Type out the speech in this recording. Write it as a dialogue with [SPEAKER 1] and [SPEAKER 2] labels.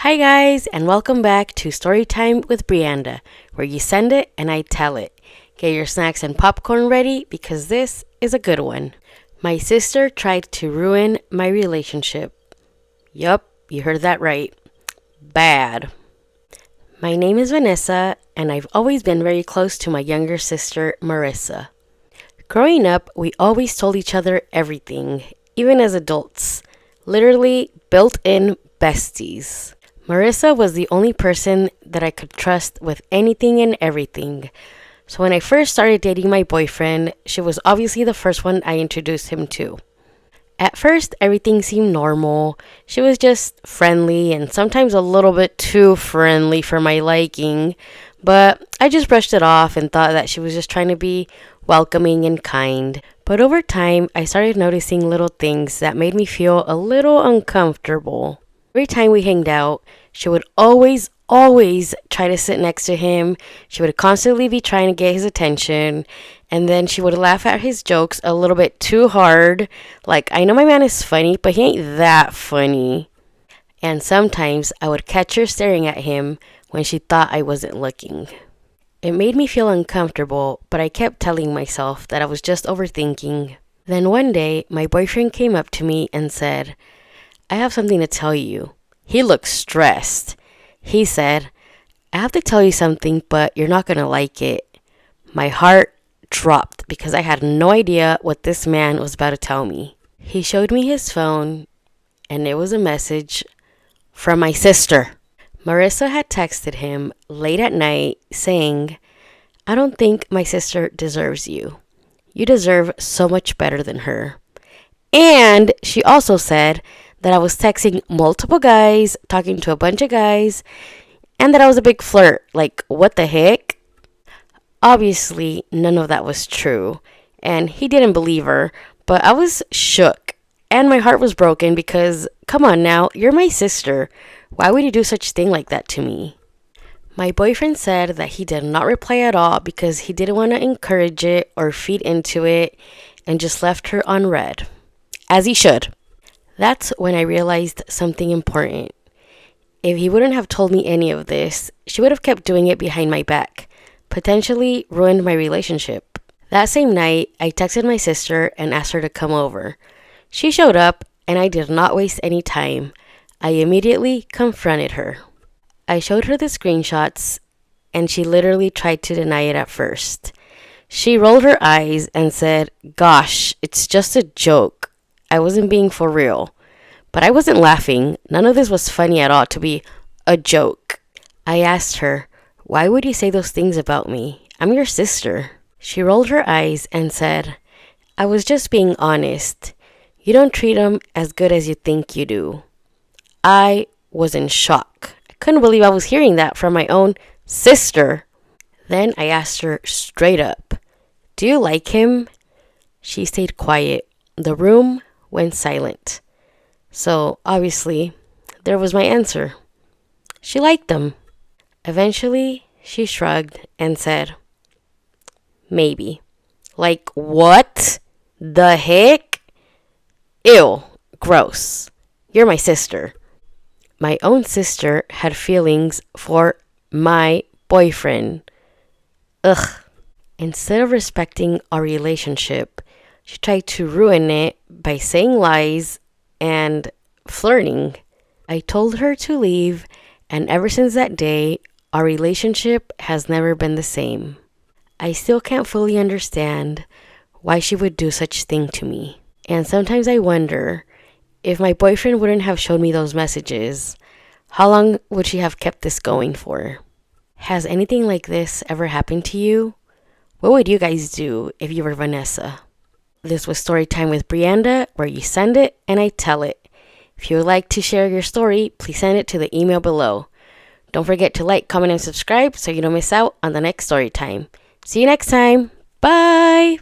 [SPEAKER 1] Hi guys, and welcome back to Storytime with Brianda, where you send it and I tell it. Get your snacks and popcorn ready because this is a good one. My sister tried to ruin my relationship. Yup, you heard that right. Bad. My name is Vanessa, and I've always been very close to my younger sister, Marissa. Growing up, we always told each other everything, even as adults. Literally built-in besties. Marissa was the only person that I could trust with anything and everything. So when I first started dating my boyfriend, she was obviously the first one I introduced him to. At first, everything seemed normal. She was just friendly and sometimes a little bit too friendly for my liking. But I just brushed it off and thought that she was just trying to be welcoming and kind. But over time, I started noticing little things that made me feel a little uncomfortable. Every time we hanged out, she would always try to sit next to him. She would constantly be trying to get his attention. And then she would laugh at his jokes a little bit too hard. Like, I know my man is funny, but he ain't that funny. And sometimes I would catch her staring at him when she thought I wasn't looking. It made me feel uncomfortable, but I kept telling myself that I was just overthinking. Then one day, my boyfriend came up to me and said, "I have something to tell you." He looked stressed. He said, "I have to tell you something, but you're not going to like it." My heart dropped because I had no idea what this man was about to tell me. He showed me his phone, and it was a message from my sister. Marissa had texted him late at night saying, "I don't think my sister deserves you. You deserve so much better than her." And she also said that I was texting multiple guys, talking to a bunch of guys, and that I was a big flirt. Like, what the heck? Obviously, none of that was true, and he didn't believe her, but I was shook, and my heart was broken because, come on now, you're my sister. Why would you do such a thing like that to me? My boyfriend said that he did not reply at all because he didn't want to encourage it or feed into it, and just left her unread. As he should. That's when I realized something important. If he wouldn't have told me any of this, she would have kept doing it behind my back, potentially ruined my relationship. That same night, I texted my sister and asked her to come over. She showed up, and I did not waste any time. I immediately confronted her. I showed her the screenshots, and she literally tried to deny it at first. She rolled her eyes and said, "Gosh, it's just a joke. I wasn't being for real." But I wasn't laughing. None of this was funny at all to be a joke. I asked her, "Why would you say those things about me? I'm your sister." She rolled her eyes and said, "I was just being honest. You don't treat him as good as you think you do." I was in shock. I couldn't believe I was hearing that from my own sister. Then I asked her straight up, "Do you like him?" She stayed quiet. The room went silent. So, obviously, there was my answer. She liked him. Eventually, she shrugged and said, "Maybe." Like, what the heck? Ew, gross. You're my sister. My own sister had feelings for my boyfriend. Ugh. Instead of respecting our relationship, she tried to ruin it by saying lies and flirting. I told her to leave, and ever since that day, our relationship has never been the same. I still can't fully understand why she would do such thing to me. And sometimes I wonder, if my boyfriend wouldn't have showed me those messages, how long would she have kept this going for? Has anything like this ever happened to you? What would you guys do if you were Vanessa? This was Storytime with Brianda, where you send it and I tell it. If you would like to share your story, please send it to the email below. Don't forget to like, comment, and subscribe so you don't miss out on the next story time. See you next time. Bye!